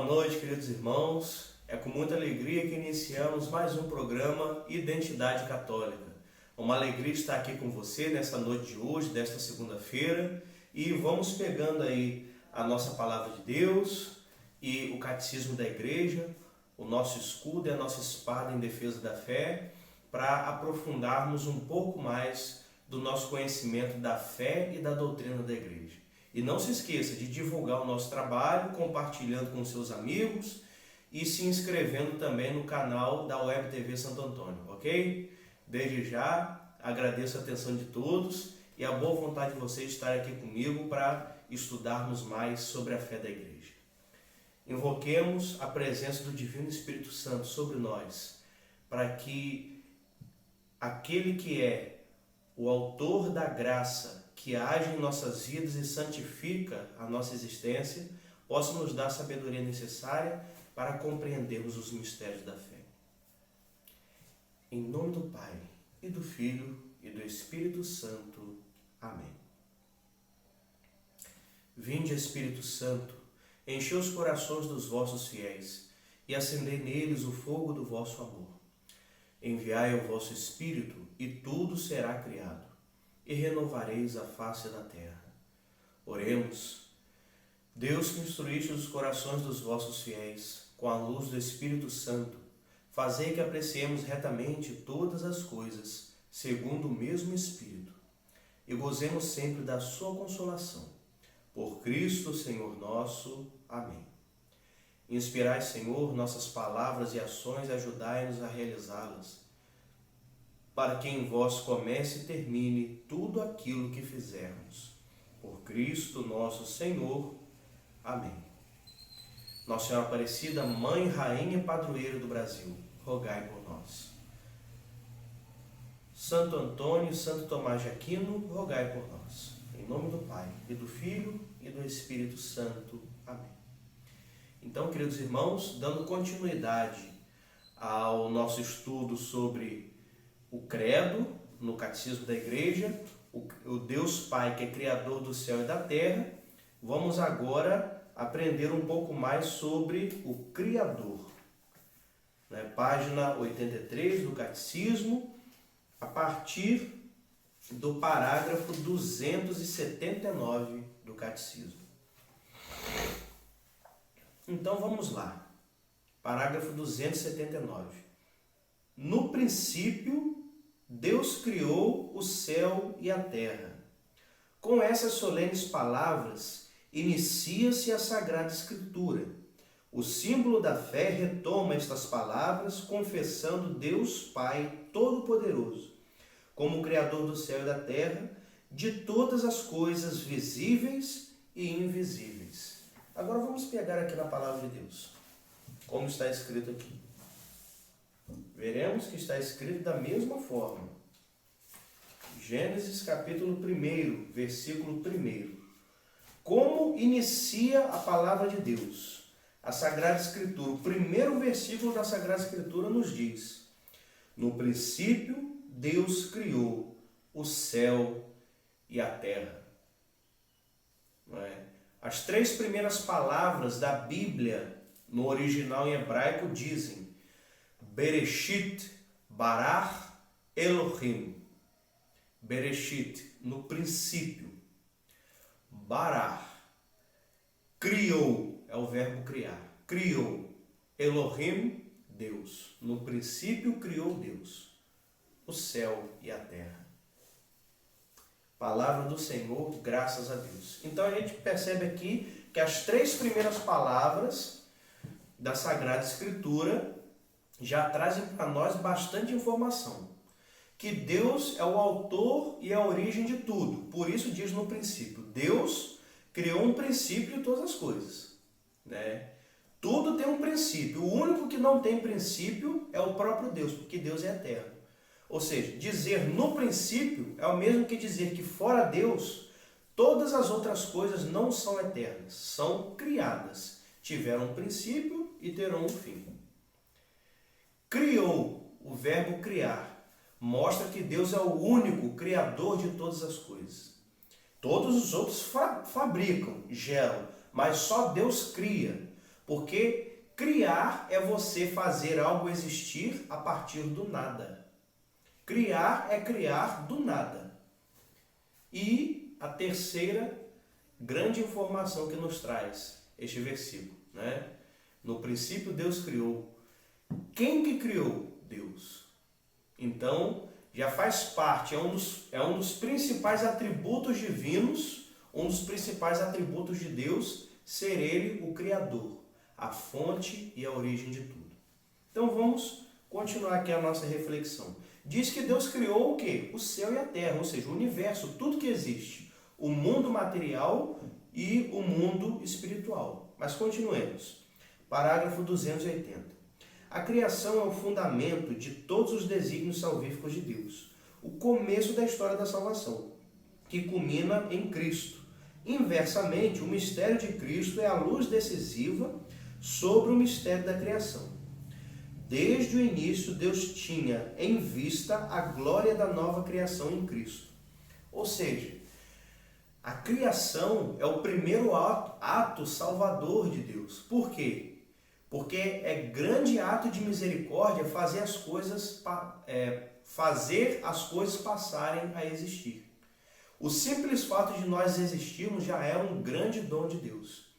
noite, queridos irmãos. É com muita alegria que iniciamos mais um programa Identidade Católica. Uma alegria estar aqui com você nessa noite de hoje, desta segunda-feira, e vamos pegando aí a nossa palavra de Deus e o catecismo da igreja, o nosso escudo e a nossa espada em defesa da fé, para aprofundarmos um pouco mais do nosso conhecimento da fé e da doutrina da igreja. E não se esqueça de divulgar o nosso trabalho, compartilhando com seus amigos e se inscrevendo também no canal da Web TV Santo Antônio, ok? Desde já, agradeço a atenção de todos e a boa vontade de vocês estarem aqui comigo para estudarmos mais sobre a fé da igreja. Invoquemos a presença do Divino Espírito Santo sobre nós, para que aquele que é o autor da graça, que age em nossas vidas e santifica a nossa existência, possa nos dar a sabedoria necessária para compreendermos os mistérios da fé. Em nome do Pai, e do Filho, e do Espírito Santo. Amém. Vinde, Espírito Santo, enchei os corações dos vossos fiéis, e acendei neles o fogo do vosso amor. Enviai o vosso Espírito, e tudo será criado, e renovareis a face da terra. Oremos. Deus, que instruíste os corações dos vossos fiéis com a luz do Espírito Santo, fazei que apreciemos retamente todas as coisas, segundo o mesmo Espírito, e gozemos sempre da sua consolação. Por Cristo, Senhor nosso. Amém. Inspirai, Senhor, nossas palavras e ações e ajudai-nos a realizá-las, para que em vós comece e termine tudo aquilo que fizermos. Por Cristo nosso Senhor. Amém. Nossa Senhora Aparecida, Mãe, Rainha e Padroeira do Brasil, rogai por nós. Santo Antônio, Santo Tomás de Aquino, rogai por nós. Em nome do Pai, e do Filho, e do Espírito Santo. Amém. Então, queridos irmãos, dando continuidade ao nosso estudo sobre o credo, no catecismo da igreja, o Deus Pai que é criador do céu e da terra, vamos agora aprender um pouco mais sobre o Criador. Página 83 do catecismo, a partir do parágrafo 279 do catecismo. Então vamos lá. Parágrafo 279. No princípio, Deus criou o céu e a terra. Com essas solenes palavras, inicia-se a Sagrada Escritura. O símbolo da fé retoma estas palavras, confessando Deus Pai Todo-Poderoso, como Criador do céu e da terra, de todas as coisas visíveis e invisíveis. Agora vamos pegar aqui na palavra de Deus, como está escrito aqui. Veremos que está escrito da mesma forma. Gênesis capítulo 1, versículo 1. Como inicia a palavra de Deus? A Sagrada Escritura, o primeiro versículo da Sagrada Escritura nos diz: no princípio, Deus criou o céu e a terra. Não é? As três primeiras palavras da Bíblia, no original em hebraico, dizem Bereshit, Barach, Elohim. Bereshit, no princípio. Barach, criou, é o verbo criar. Criou. Elohim, Deus. No princípio criou Deus o céu e a terra. Palavra do Senhor, graças a Deus. Então a gente percebe aqui que as três primeiras palavras da Sagrada Escritura já trazem para nós bastante informação. Que Deus é o autor e a origem de tudo. Por isso diz no princípio. Deus criou um princípio de todas as coisas. Tudo tem um princípio. O único que não tem princípio é o próprio Deus, porque Deus é eterno. Ou seja, dizer no princípio é o mesmo que dizer que fora Deus, todas as outras coisas não são eternas, são criadas. Tiveram um princípio e terão um fim. Criou, o verbo criar, mostra que Deus é o único criador de todas as coisas. Todos os outros fabricam, geram, mas só Deus cria. Porque criar é você fazer algo existir a partir do nada. Criar é criar do nada. E a terceira grande informação que nos traz este versículo, né? No princípio Deus criou. Quem que criou? Deus. Então, já faz parte, é um dos principais atributos divinos, um dos principais atributos de Deus, ser Ele o Criador, a fonte e a origem de tudo. Então vamos continuar aqui a nossa reflexão. Diz que Deus criou o quê? O céu e a terra, ou seja, o universo, tudo que existe, o mundo material e o mundo espiritual. Mas continuemos. Parágrafo 280. A criação é o fundamento de todos os desígnios salvíficos de Deus, o começo da história da salvação, que culmina em Cristo. Inversamente, o mistério de Cristo é a luz decisiva sobre o mistério da criação. Desde o início, Deus tinha em vista a glória da nova criação em Cristo. Ou seja, a criação é o primeiro ato salvador de Deus. Por quê? Porque é grande ato de misericórdia fazer as coisas passarem a existir. O simples fato de nós existirmos já é um grande dom de Deus.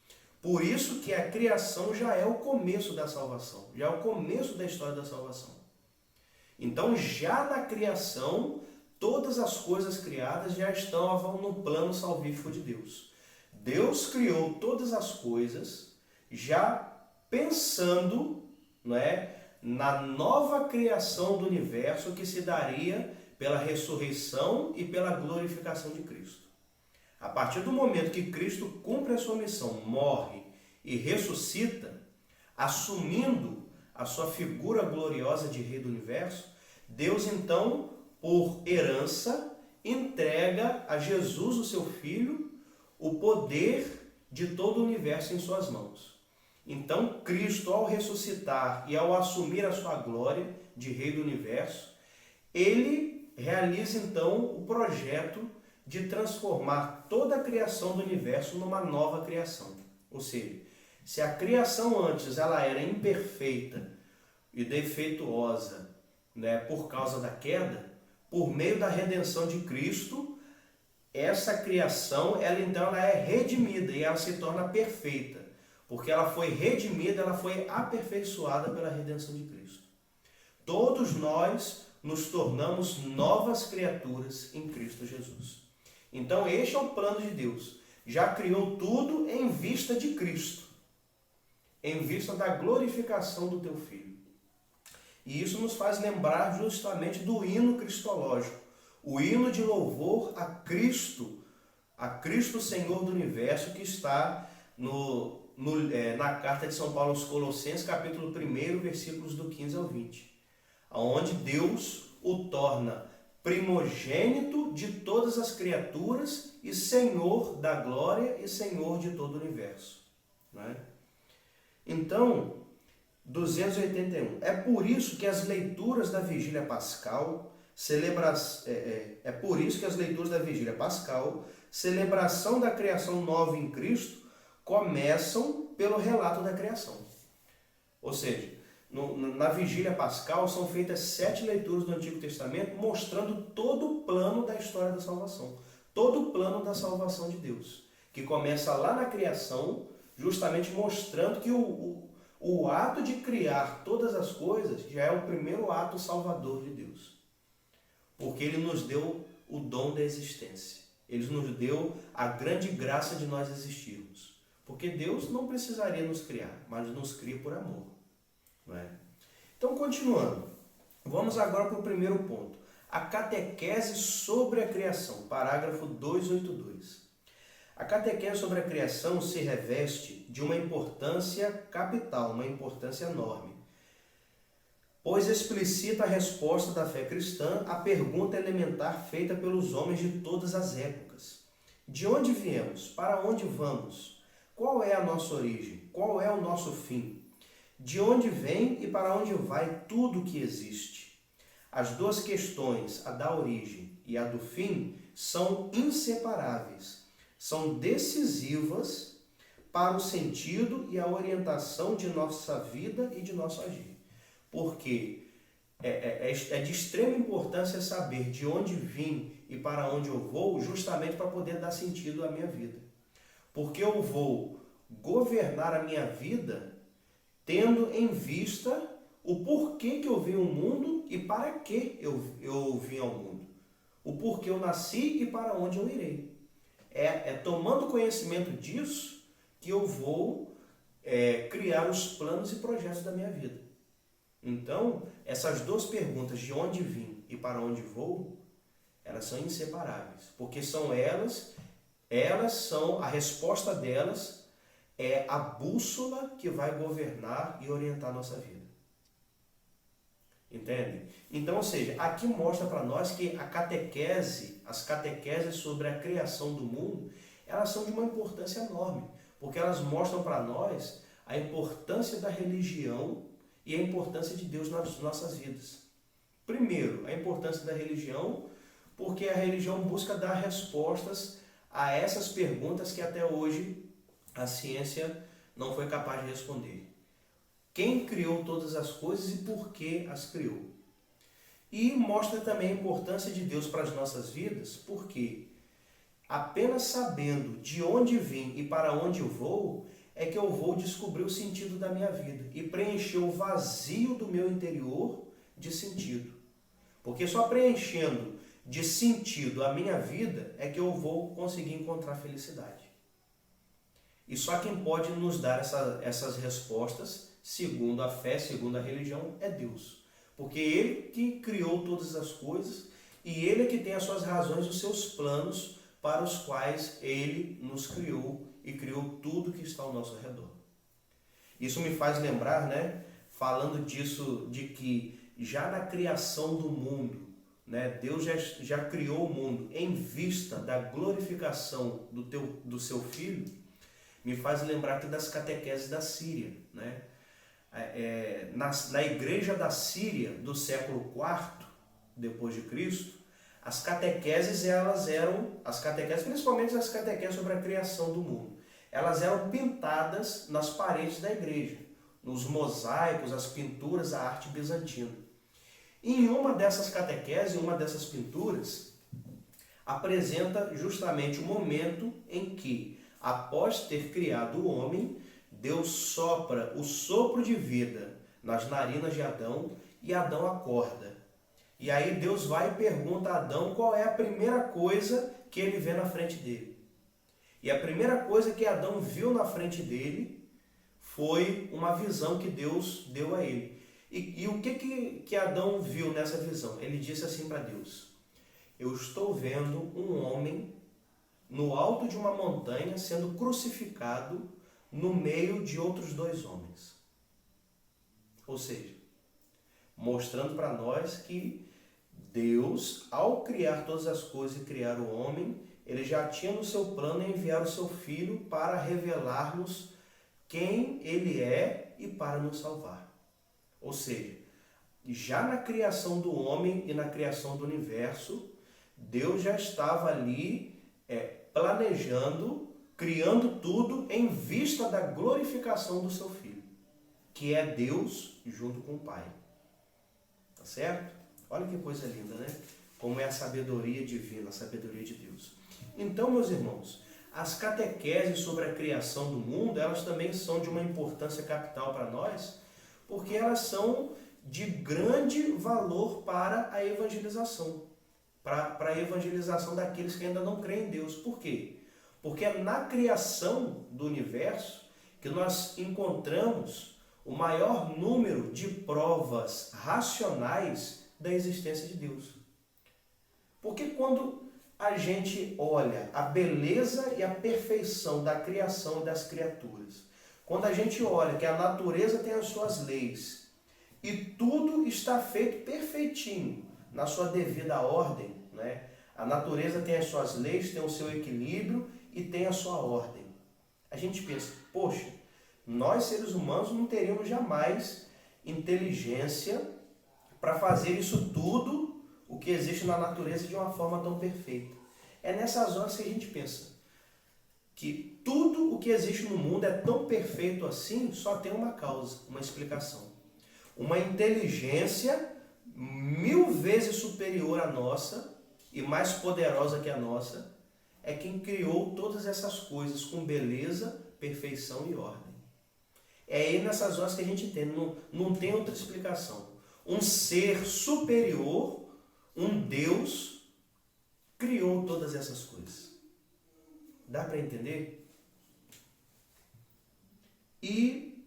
Por isso que a criação já é o começo da salvação, já é o começo da história da salvação. Então, já na criação, todas as coisas criadas já estão no plano salvífico de Deus. Deus criou todas as coisas já pensando, não é, na nova criação do universo que se daria pela ressurreição e pela glorificação de Cristo. A partir do momento que Cristo cumpre a sua missão, morre e ressuscita, assumindo a sua figura gloriosa de Rei do Universo, Deus então, por herança, entrega a Jesus, o seu Filho, o poder de todo o universo em suas mãos. Então, Cristo, ao ressuscitar e ao assumir a sua glória de Rei do Universo, ele realiza então o projeto de transformar toda a criação do universo numa nova criação. Ou seja, se a criação antes ela era imperfeita e defeituosa, né, por causa da queda, por meio da redenção de Cristo, essa criação ela é redimida e ela se torna perfeita. Porque ela foi redimida, ela foi aperfeiçoada pela redenção de Cristo. Todos nós nos tornamos novas criaturas em Cristo Jesus. Então este é o plano de Deus. Já criou tudo em vista de Cristo. Em vista da glorificação do teu Filho. E isso nos faz lembrar justamente do hino cristológico. O hino de louvor a Cristo Senhor do Universo, que está na carta de São Paulo aos Colossenses, capítulo 1, versículos do 15 ao 20, onde Deus o torna primogênito de todas as criaturas e Senhor da glória e Senhor de todo o universo. Né? Então, 281. É por isso que as leituras da Vigília Pascal, celebração da criação nova em Cristo, começam pelo relato da criação. Ou seja, na Vigília Pascal são feitas 7 leituras do Antigo Testamento mostrando todo o plano da história da salvação. Todo o plano da salvação de Deus. Que começa lá na criação, justamente mostrando que o ato de criar todas as coisas já é o primeiro ato salvador de Deus. Porque Ele nos deu o dom da existência. Ele nos deu a grande graça de nós existirmos. Porque Deus não precisaria nos criar, mas nos cria por amor. Não é? Então, continuando. Vamos agora para o primeiro ponto. A catequese sobre a criação. Parágrafo 282. A catequese sobre a criação se reveste de uma importância capital, uma importância enorme, pois explicita a resposta da fé cristã à pergunta elementar feita pelos homens de todas as épocas. De onde viemos? Para onde vamos? Qual é a nossa origem? Qual é o nosso fim? De onde vem e para onde vai tudo o que existe? As duas questões, a da origem e a do fim, são inseparáveis. São decisivas para o sentido e a orientação de nossa vida e de nosso agir. Porque é de extrema importância saber de onde vim e para onde eu vou, justamente para poder dar sentido à minha vida. Porque eu vou governar a minha vida tendo em vista o porquê que eu vim ao mundo e para que eu vim ao mundo. O porquê eu nasci e para onde eu irei. É tomando conhecimento disso que eu vou criar os planos e projetos da minha vida. Então, essas duas perguntas, de onde vim e para onde vou, elas são inseparáveis. Porque são elas são, a resposta delas é a bússola que vai governar e orientar a nossa vida. Entende? Então, ou seja, aqui mostra para nós que as catequeses sobre a criação do mundo, elas são de uma importância enorme, porque elas mostram para nós a importância da religião e a importância de Deus nas nossas vidas. Primeiro, a importância da religião, porque a religião busca dar respostas a essas perguntas que até hoje a ciência não foi capaz de responder. Quem criou todas as coisas e por que as criou? E mostra também a importância de Deus para as nossas vidas, porque apenas sabendo de onde vim e para onde eu vou, é que eu vou descobrir o sentido da minha vida e preencher o vazio do meu interior de sentido. Porque só preenchendo de sentido a minha vida é que eu vou conseguir encontrar felicidade. E só quem pode nos dar essas respostas, segundo a fé, segundo a religião, é Deus. Porque Ele que criou todas as coisas e Ele é que tem as suas razões, os seus planos para os quais Ele nos criou e criou tudo que está ao nosso redor. Isso me faz lembrar, falando disso, de que já na criação do mundo, Deus já criou o mundo em vista da glorificação do seu Filho, me faz lembrar aqui das catequeses da Síria. Na igreja da Síria do século IV depois de Cristo, as catequeses, principalmente as catequeses sobre a criação do mundo, elas eram pintadas nas paredes da igreja, nos mosaicos, as pinturas, a arte bizantina. E em uma dessas catequeses, uma dessas pinturas, apresenta justamente o momento em que, após ter criado o homem, Deus sopra o sopro de vida nas narinas de Adão e Adão acorda. E aí Deus vai e pergunta a Adão qual é a primeira coisa que ele vê na frente dele. E a primeira coisa que Adão viu na frente dele foi uma visão que Deus deu a ele. E o que Adão viu nessa visão? Ele disse assim para Deus: eu estou vendo um homem no alto de uma montanha sendo crucificado no meio de outros dois homens. Ou seja, mostrando para nós que Deus, ao criar todas as coisas e criar o homem, ele já tinha no seu plano enviar o seu Filho para revelar-nos quem ele é e para nos salvar. Ou seja, já na criação do homem e na criação do universo, Deus já estava ali planejando, criando tudo em vista da glorificação do seu Filho, que é Deus junto com o Pai. Tá certo? Olha que coisa linda, Como é a sabedoria divina, a sabedoria de Deus. Então, meus irmãos, as catequeses sobre a criação do mundo, elas também são de uma importância capital para nós, porque elas são de grande valor para a evangelização, para a evangelização daqueles que ainda não creem em Deus. Por quê? Porque é na criação do universo que nós encontramos o maior número de provas racionais da existência de Deus. Porque quando a gente olha a beleza e a perfeição da criação e das criaturas, quando a gente olha que a natureza tem as suas leis e tudo está feito perfeitinho na sua devida ordem, A natureza tem as suas leis, tem o seu equilíbrio e tem a sua ordem. A gente pensa, poxa, nós seres humanos não teríamos jamais inteligência para fazer isso tudo, o que existe na natureza, de uma forma tão perfeita. É nessas horas que a gente pensa que tudo o que existe no mundo é tão perfeito assim, só tem uma causa, uma explicação. Uma inteligência 1000 vezes superior à nossa e mais poderosa que a nossa é quem criou todas essas coisas com beleza, perfeição e ordem. É aí nessas horas que a gente entende, não tem outra explicação. Um ser superior, um Deus, criou todas essas coisas. Dá para entender? E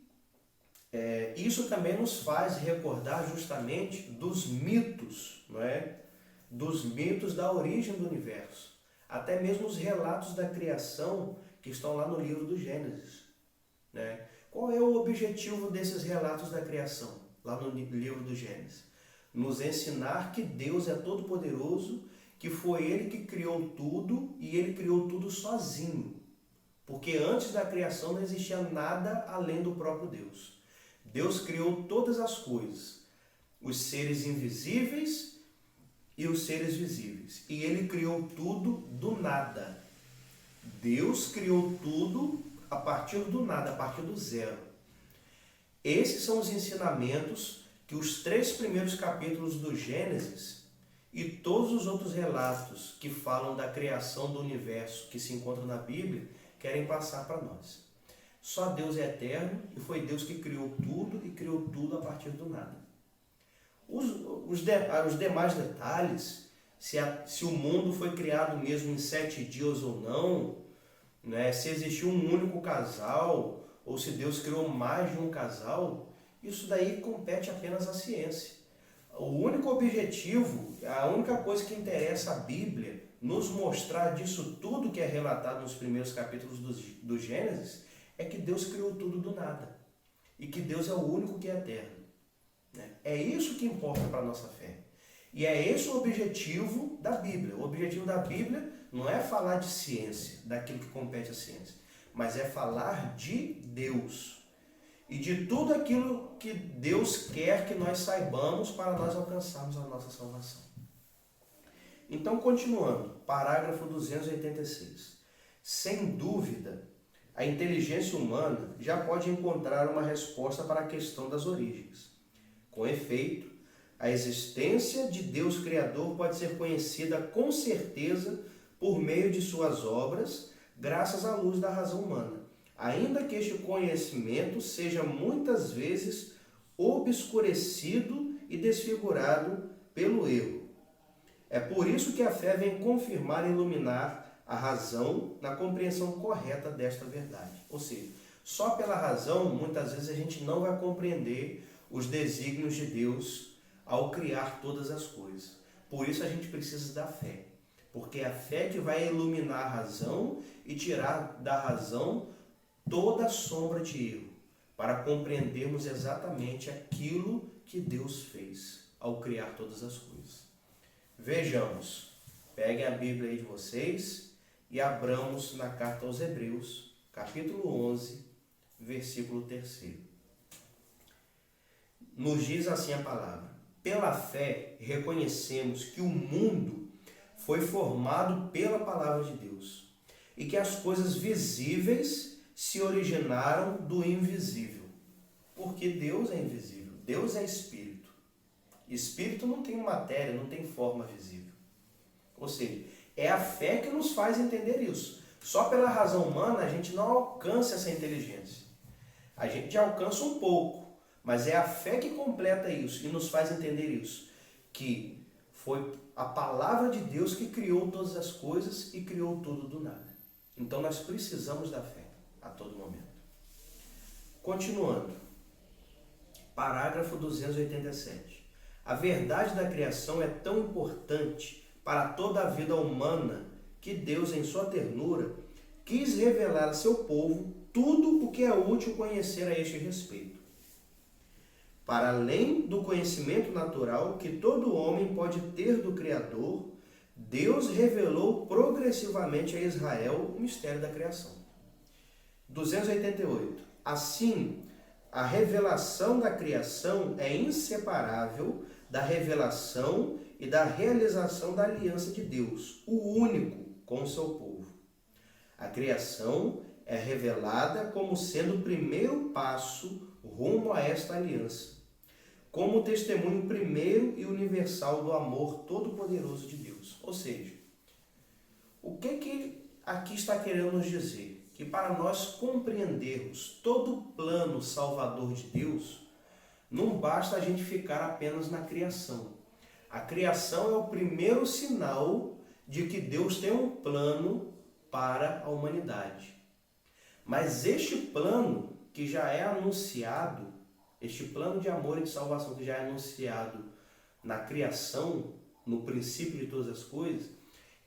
isso também nos faz recordar justamente dos mitos, não é? Dos mitos da origem do universo. Até mesmo os relatos da criação que estão lá no livro do Gênesis, né? Qual é o objetivo desses relatos da criação, lá no livro do Gênesis? Nos ensinar que Deus é todo-poderoso, que foi Ele que criou tudo e Ele criou tudo sozinho. Porque antes da criação não existia nada além do próprio Deus. Deus criou todas as coisas, os seres invisíveis e os seres visíveis. E Ele criou tudo do nada. Deus criou tudo a partir do nada, a partir do zero. Esses são os ensinamentos que os 3 primeiros capítulos do Gênesis e todos os outros relatos que falam da criação do universo que se encontram na Bíblia querem passar para nós. Só Deus é eterno e foi Deus que criou tudo e criou tudo a partir do nada. Os demais detalhes, se o mundo foi criado mesmo em 7 dias ou não, né, se existiu um único casal ou se Deus criou mais de um casal, isso daí compete apenas à ciência. O único objetivo, a única coisa que interessa à Bíblia nos mostrar disso tudo que é relatado nos primeiros capítulos do Gênesis é que Deus criou tudo do nada e que Deus é o único que é eterno. É isso que importa para a nossa fé. E é esse o objetivo da Bíblia. O objetivo da Bíblia não é falar de ciência, daquilo que compete à ciência, mas é falar de Deus e de tudo aquilo que Deus quer que nós saibamos para nós alcançarmos a nossa salvação. Então, continuando, parágrafo 286. Sem dúvida, a inteligência humana já pode encontrar uma resposta para a questão das origens. Com efeito, a existência de Deus Criador pode ser conhecida com certeza por meio de suas obras, graças à luz da razão humana, ainda que este conhecimento seja muitas vezes obscurecido e desfigurado pelo erro. É por isso que a fé vem confirmar e iluminar a razão na compreensão correta desta verdade. Ou seja, só pela razão, muitas vezes a gente não vai compreender os desígnios de Deus ao criar todas as coisas. Por isso a gente precisa da fé. Porque é a fé que vai iluminar a razão e tirar da razão toda a sombra de erro, para compreendermos exatamente aquilo que Deus fez ao criar todas as coisas. Vejamos, peguem a Bíblia aí de vocês e abramos na carta aos Hebreus, capítulo 11, versículo 3. Nos diz assim a palavra: pela fé reconhecemos que o mundo foi formado pela palavra de Deus e que as coisas visíveis se originaram do invisível. Porque Deus é invisível, Deus é espírito. Espírito não tem matéria, não tem forma visível. Ou seja, é a fé que nos faz entender isso. Só pela razão humana a gente não alcança essa inteligência. A gente alcança um pouco, mas é a fé que completa isso e nos faz entender isso. Que foi a palavra de Deus que criou todas as coisas e criou tudo do nada. Então nós precisamos da fé a todo momento. Continuando. Parágrafo 287. A verdade da criação é tão importante para toda a vida humana que Deus, em sua ternura, quis revelar a seu povo tudo o que é útil conhecer a este respeito. Para além do conhecimento natural que todo homem pode ter do Criador, Deus revelou progressivamente a Israel o mistério da criação. 288. Assim, a revelação da criação é inseparável da revelação e da realização da aliança de Deus, o único, com o seu povo. A criação é revelada como sendo o primeiro passo rumo a esta aliança, como o testemunho primeiro e universal do amor todo-poderoso de Deus. Ou seja, o que aqui está querendo nos dizer? Que para nós compreendermos todo o plano salvador de Deus, não basta a gente ficar apenas na criação. A criação é o primeiro sinal de que Deus tem um plano para a humanidade. Mas este plano que já é anunciado, este plano de amor e de salvação que já é anunciado na criação, no princípio de todas as coisas,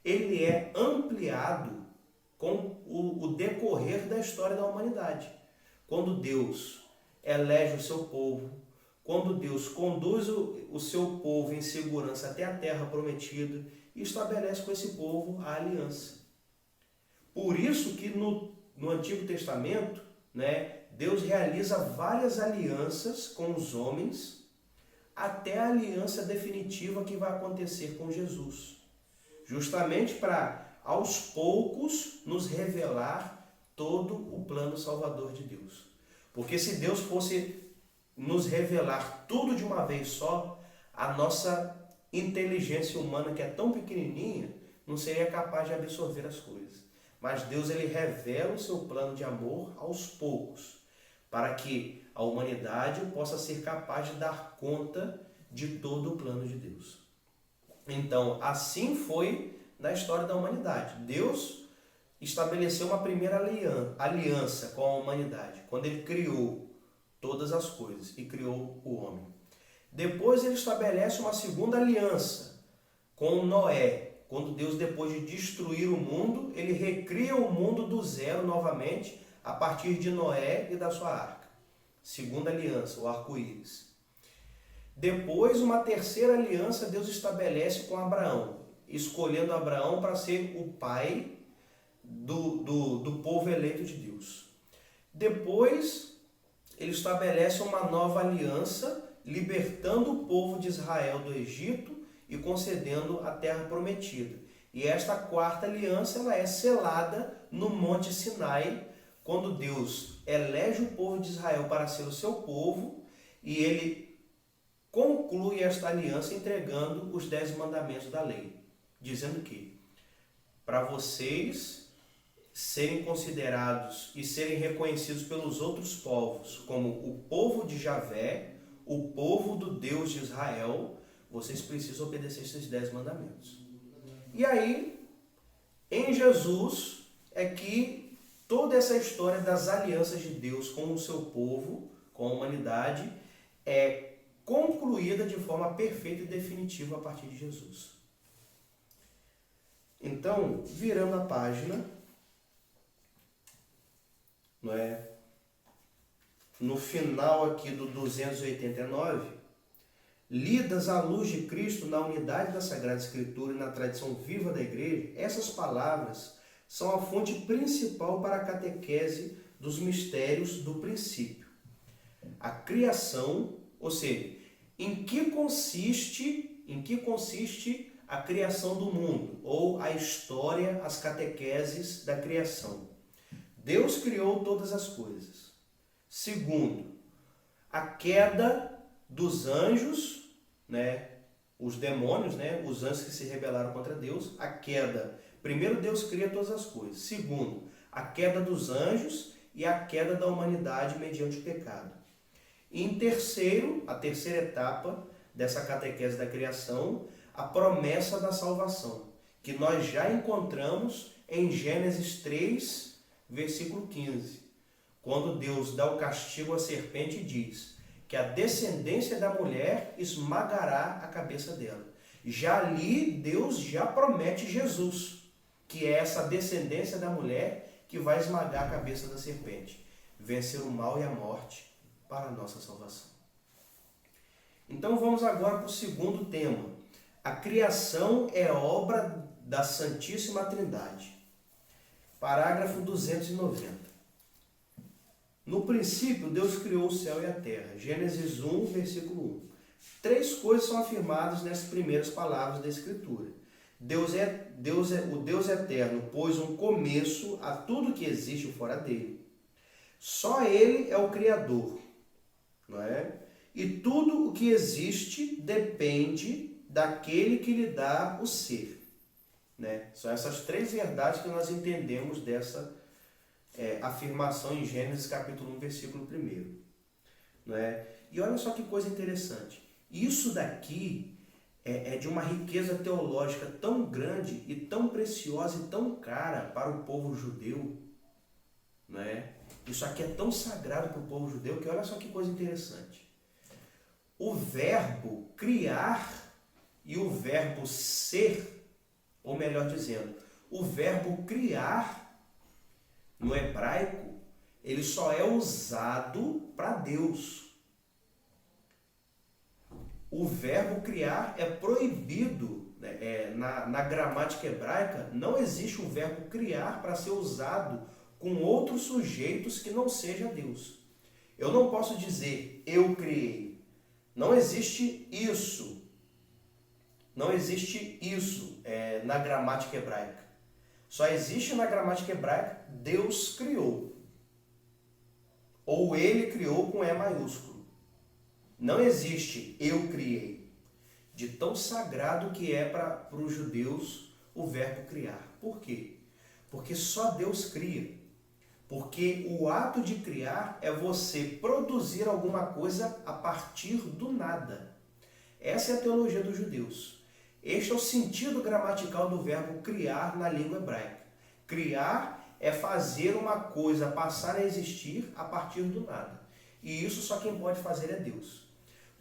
ele é ampliado com o decorrer da história da humanidade. Quando Deus elege o seu povo, quando Deus conduz o seu povo em segurança até a terra prometida e estabelece com esse povo a aliança. Por isso que no Antigo Testamento, Deus realiza várias alianças com os homens até a aliança definitiva que vai acontecer com Jesus. Justamente para, aos poucos, nos revelar todo o plano salvador de Deus. Porque se Deus fosse nos revelar tudo de uma vez só, a nossa inteligência humana, que é tão pequenininha, não seria capaz de absorver as coisas. Mas Deus, ele revela o seu plano de amor aos poucos, para que a humanidade possa ser capaz de dar conta de todo o plano de Deus. Então, assim foi na história da humanidade. Deus estabeleceu uma primeira aliança com a humanidade, quando ele criou todas as coisas e criou o homem. Depois ele estabelece uma segunda aliança com Noé. Quando Deus, depois de destruir o mundo, ele recria o mundo do zero novamente, a partir de Noé e da sua arca. Segunda aliança, o arco-íris. Depois, uma terceira aliança Deus estabelece com Abraão, escolhendo Abraão para ser o pai do povo eleito de Deus. Depois, ele estabelece uma nova aliança, libertando o povo de Israel do Egito e concedendo a terra prometida. E esta quarta aliança, ela é selada no Monte Sinai, quando Deus elege o povo de Israel para ser o seu povo, e ele conclui esta aliança entregando os 10 mandamentos da lei, dizendo que para vocês serem considerados e serem reconhecidos pelos outros povos como o povo de Javé, o povo do Deus de Israel, vocês precisam obedecer esses 10 mandamentos. E aí, em Jesus, é que toda essa história das alianças de Deus com o seu povo, com a humanidade, é concluída de forma perfeita e definitiva a partir de Jesus. Então, virando a página, no final aqui do 289, lidas à luz de Cristo na unidade da Sagrada Escritura e na tradição viva da Igreja, essas palavras são a fonte principal para a catequese dos mistérios do princípio. A criação, ou seja, em que consiste a criação do mundo, ou a história, as catequeses da criação. Deus criou todas as coisas. Segundo, a queda dos anjos, os demônios, os anjos que se rebelaram contra Deus, a queda. Primeiro, Deus cria todas as coisas. Segundo, a queda dos anjos e a queda da humanidade mediante o pecado. E em terceiro, a terceira etapa dessa catequese da criação, a promessa da salvação, que nós já encontramos em Gênesis 3, versículo 15, quando Deus dá o castigo à serpente e diz que a descendência da mulher esmagará a cabeça dela. Já ali, Deus já promete Jesus, que é essa descendência da mulher que vai esmagar a cabeça da serpente, vencer o mal e a morte para a nossa salvação. Então vamos agora para o segundo tema. A criação é obra da Santíssima Trindade. Parágrafo 290. No princípio, Deus criou o céu e a terra. Gênesis 1, versículo 1. 3 coisas são afirmadas nessas primeiras palavras da Escritura. O Deus eterno pôs um começo a tudo que existe fora dele. Só ele é o Criador, não é? E tudo o que existe depende daquele que lhe dá o ser, né? São essas três verdades que nós entendemos dessa afirmação em Gênesis capítulo 1, versículo 1. Não é? E olha só que coisa interessante. Isso daqui é de uma riqueza teológica tão grande e tão preciosa e tão cara para o povo judeu. Não é? Isso aqui é tão sagrado para o povo judeu que olha só que coisa interessante. O verbo criar e o verbo ser, ou melhor dizendo, o verbo criar no hebraico, ele só é usado para Deus. O verbo criar é proibido, né? Na gramática hebraica, não existe o verbo criar para ser usado com outros sujeitos que não seja Deus. Eu não posso dizer eu criei. Não existe isso. Não existe isso na gramática hebraica. Só existe na gramática hebraica Deus criou. Ou ele criou com E maiúsculo. Não existe eu criei. De tão sagrado que é para os judeus o verbo criar. Por quê? Porque só Deus cria. Porque o ato de criar é você produzir alguma coisa a partir do nada. Essa é a teologia dos judeus. Este é o sentido gramatical do verbo criar na língua hebraica. Criar é fazer uma coisa passar a existir a partir do nada. E isso só quem pode fazer é Deus.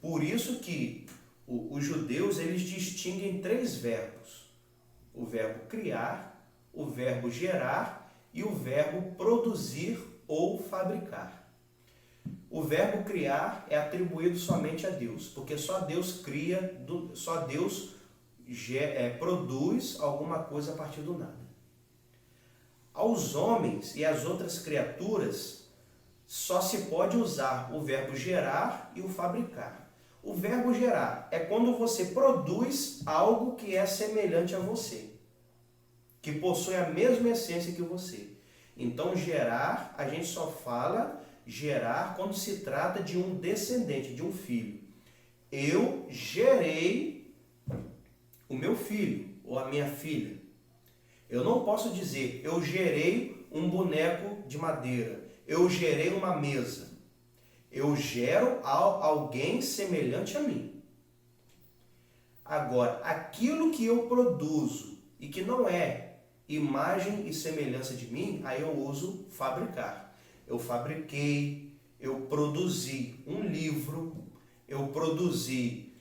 Por isso que os judeus eles distinguem três verbos. O verbo criar, o verbo gerar e o verbo produzir ou fabricar. O verbo criar é atribuído somente a Deus, porque só Deus cria, só Deus produz alguma coisa a partir do nada. Aos homens e às outras criaturas, só se pode usar o verbo gerar e o fabricar. O verbo gerar é quando você produz algo que é semelhante a você, que possui a mesma essência que você. Então, gerar, a gente só fala gerar quando se trata de um descendente, de um filho. Eu gerei o meu filho ou a minha filha. Eu não posso dizer, eu gerei um boneco de madeira, eu gerei uma mesa. Eu gero alguém semelhante a mim. Agora, aquilo que eu produzo e que não é imagem e semelhança de mim, aí eu uso fabricar. Eu fabriquei, eu produzi um livro, eu produzi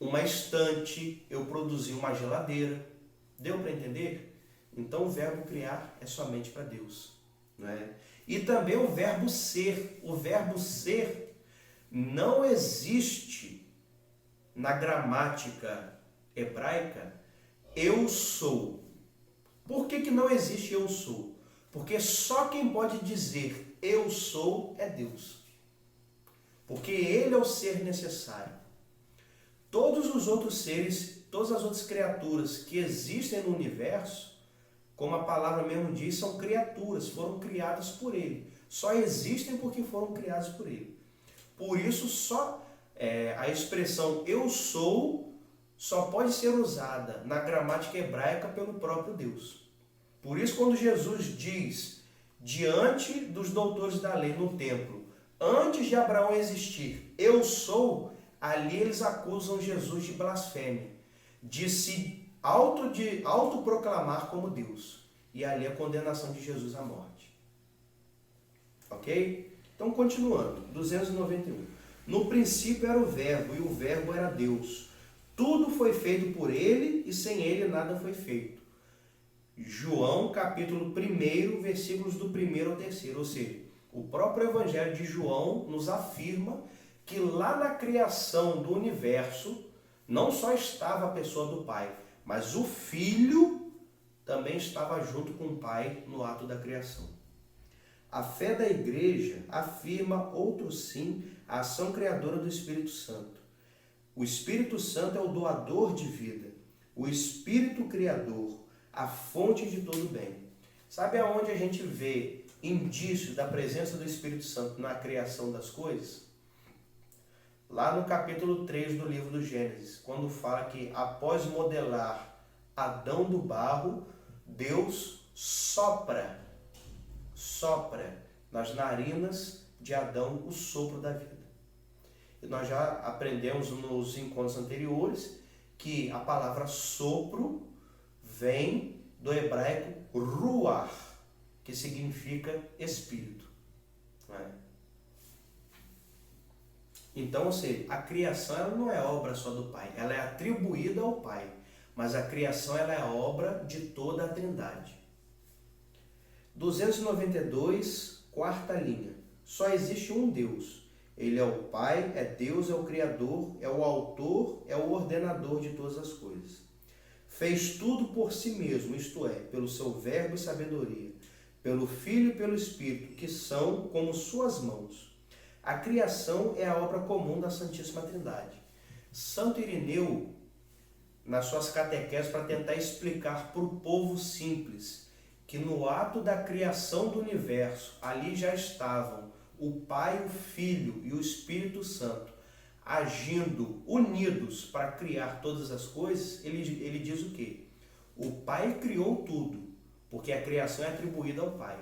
uma estante, eu produzi uma geladeira. Deu para entender? Então o verbo criar é somente para Deus, não é? E também o verbo ser. O verbo ser não existe na gramática hebraica eu sou. Por que não existe eu sou? Porque só quem pode dizer eu sou é Deus. Porque Ele é o ser necessário. Todos os outros seres, todas as outras criaturas que existem no universo, como a palavra mesmo diz, são criaturas, foram criadas por Ele. Só existem porque foram criadas por Ele. Por isso, só a expressão eu sou só pode ser usada na gramática hebraica pelo próprio Deus. Por isso, quando Jesus diz, diante dos doutores da lei no templo, antes de Abraão existir, eu sou, ali eles acusam Jesus de blasfêmia, de se autoproclamar como Deus. E ali a condenação de Jesus à morte. Ok? Então, continuando. 291. No princípio era o verbo, e o verbo era Deus. Tudo foi feito por ele, e sem ele nada foi feito. João, capítulo 1, versículos do 1 ao 3. Ou seja, o próprio Evangelho de João nos afirma que lá na criação do universo, não só estava a pessoa do Pai, mas o Filho também estava junto com o Pai no ato da criação. A fé da Igreja afirma, outro sim, a ação criadora do Espírito Santo. O Espírito Santo é o doador de vida. o Espírito Criador, a fonte de todo bem. Sabe aonde a gente vê indícios da presença do Espírito Santo na criação das coisas? Lá no capítulo 3 do livro do Gênesis, quando fala que após modelar Adão do barro, Deus sopra nas narinas de Adão o sopro da vida. E nós já aprendemos nos encontros anteriores que a palavra sopro vem do hebraico ruach, que significa espírito. Não é? Então, ou seja, a criação ela não é obra só do Pai, ela é atribuída ao Pai, mas a criação ela é obra de toda a Trindade. 292, quarta linha. Só existe um Deus. Ele é o Pai, é Deus, é o Criador, é o Autor, é o Ordenador de todas as coisas. Fez tudo por si mesmo, isto é, pelo seu verbo e sabedoria, pelo Filho e pelo Espírito, que são como suas mãos. A criação é a obra comum da Santíssima Trindade. Santo Irineu, nas suas catequeses, para tentar explicar para o povo simples que no ato da criação do universo, ali já estavam o Pai, o Filho e o Espírito Santo agindo unidos para criar todas as coisas, ele diz o quê? O Pai criou tudo, porque a criação é atribuída ao Pai.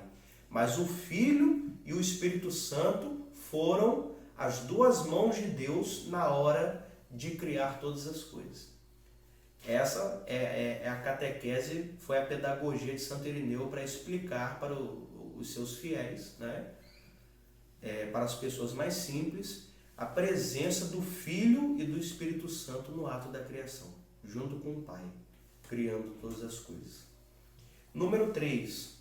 Mas o Filho e o Espírito Santo foram as duas mãos de Deus na hora de criar todas as coisas. Essa é a catequese, foi a pedagogia de Santo Irineu para explicar para os seus fiéis, né? Para as pessoas mais simples, a presença do Filho e do Espírito Santo no ato da criação, junto com o Pai, criando todas as coisas. Número 3.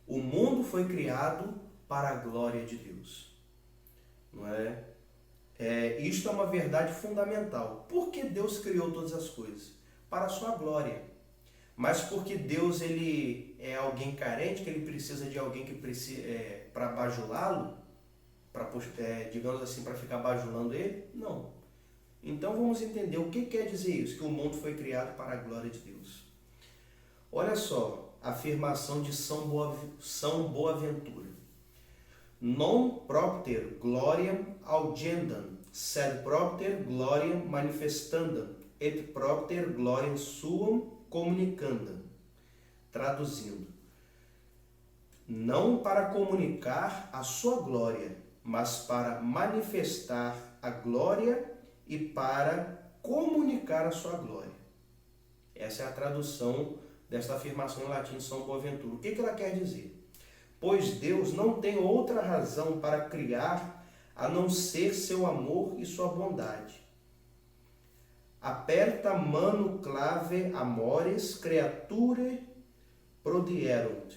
O mundo foi criado para a glória de Deus. Não é? Isto é uma verdade fundamental. Por que Deus criou todas as coisas? Para a sua glória. Mas porque Deus ele é alguém carente, que ele precisa de alguém que precisa para bajulá-lo, digamos assim, para ficar bajulando ele? Não. Então vamos entender o que quer dizer isso, que o mundo foi criado para a glória de Deus. Olha só a afirmação de São Boaventura. Non propter gloriam augendam, sed propter gloriam manifestandam, et propter gloriam suam comunicandam. Traduzindo, não para comunicar a sua glória, mas para manifestar a glória e para comunicar a sua glória. Essa é a tradução desta afirmação em latim de São Boaventura. O que ela quer dizer? Pois Deus não tem outra razão para criar a não ser seu amor e sua bondade. Aperta mano clave amores creature prodierunt.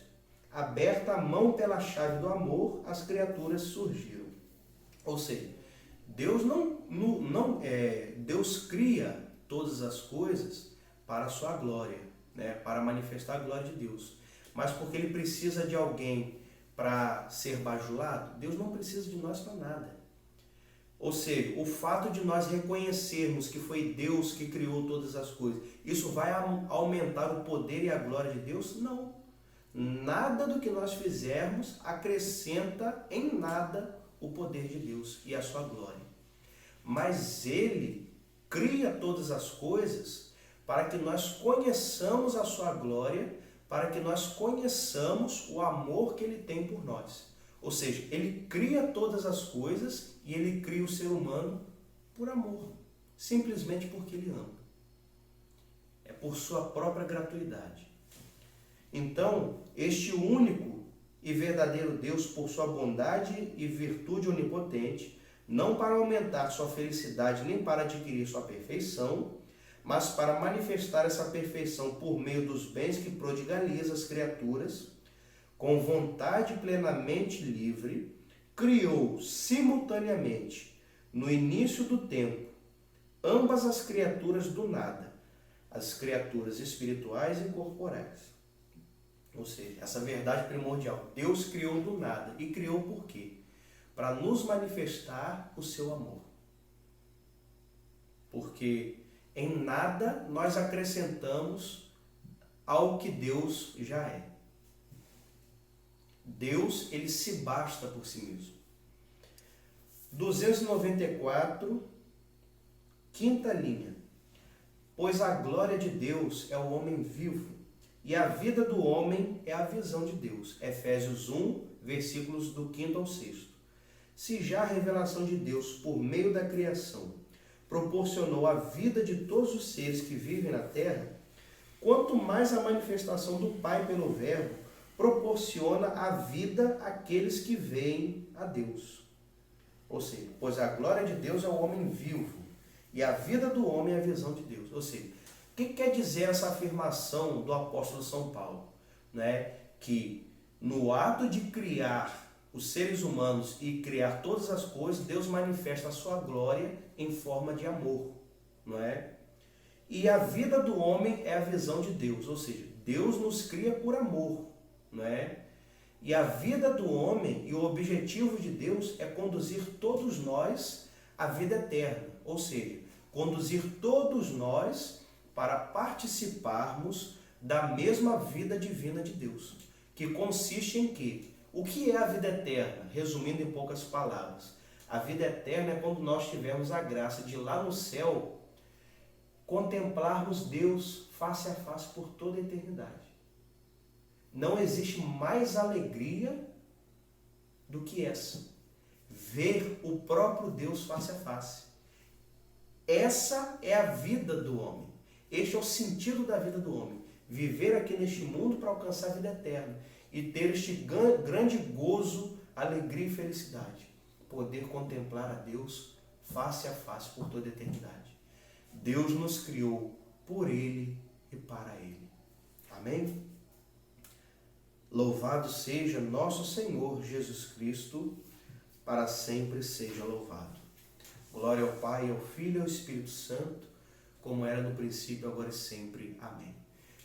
Aberta a mão pela chave do amor, as criaturas surgiram. Ou seja, Deus Deus cria todas as coisas para a sua glória, né? Para manifestar a glória de Deus. Mas porque ele precisa de alguém para ser bajulado, Deus não precisa de nós para nada. Ou seja, o fato de nós reconhecermos que foi Deus que criou todas as coisas, isso vai aumentar o poder e a glória de Deus? Não. Nada do que nós fizermos acrescenta em nada o poder de Deus e a sua glória. Mas Ele cria todas as coisas para que nós conheçamos a sua glória, para que nós conheçamos o amor que Ele tem por nós. Ou seja, Ele cria todas as coisas e Ele cria o ser humano por amor, simplesmente porque Ele ama. É por sua própria gratuidade. Então, este único e verdadeiro Deus, por sua bondade e virtude onipotente, não para aumentar sua felicidade nem para adquirir sua perfeição, mas para manifestar essa perfeição por meio dos bens que prodigaliza às criaturas, com vontade plenamente livre, criou simultaneamente, no início do tempo, ambas as criaturas do nada, as criaturas espirituais e corporais. Ou seja, essa verdade primordial. Deus criou do nada. E criou por quê? Para nos manifestar o seu amor. Porque Em nada nós acrescentamos ao que Deus já é. Deus, ele se basta por si mesmo. 294, quinta linha. Pois a glória de Deus é o homem vivo, e a vida do homem é a visão de Deus. Efésios 1, versículos do 5º ao 6º. Se já a revelação de Deus por meio da criação proporcionou a vida de todos os seres que vivem na terra, quanto mais a manifestação do Pai pelo Verbo proporciona a vida àqueles que veem a Deus. Ou seja, pois a glória de Deus é o homem vivo, e a vida do homem é a visão de Deus. Ou seja, o que quer dizer essa afirmação do apóstolo São Paulo? Né? Que no ato de criar os seres humanos e criar todas as coisas, Deus manifesta a sua glória em forma de amor, não é? E a vida do homem é a visão de Deus, ou seja, Deus nos cria por amor, não é? E a vida do homem e o objetivo de Deus é conduzir todos nós à vida eterna, ou seja, conduzir todos nós para participarmos da mesma vida divina de Deus, que consiste em quê? O que é a vida eterna? Resumindo em poucas palavras, a vida eterna é quando nós tivermos a graça de lá no céu contemplarmos Deus face a face por toda a eternidade. Não existe mais alegria do que essa. Ver o próprio Deus face a face. Essa é a vida do homem. Este é o sentido da vida do homem. Viver aqui neste mundo para alcançar a vida eterna. E ter este grande gozo, alegria e felicidade. Poder contemplar a Deus face a face por toda a eternidade. Deus nos criou por Ele e para Ele. Amém? Louvado seja nosso Senhor Jesus Cristo, para sempre seja louvado. Glória ao Pai, ao Filho e ao Espírito Santo, como era no princípio, agora e sempre. Amém.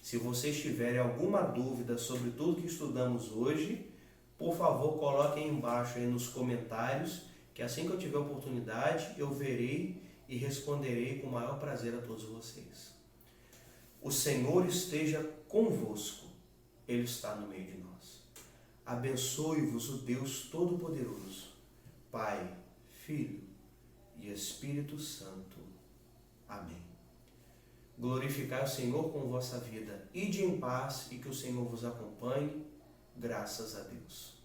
Se vocês tiverem alguma dúvida sobre tudo que estudamos hoje, por favor, coloquem aí embaixo aí nos comentários, que assim que eu tiver oportunidade, eu verei e responderei com o maior prazer a todos vocês. O Senhor esteja convosco. Ele está no meio de nós. Abençoe-vos o Deus Todo-Poderoso, Pai, Filho e Espírito Santo. Amém. Glorificai o Senhor com vossa vida. Ide em paz e que o Senhor vos acompanhe. Graças a Deus.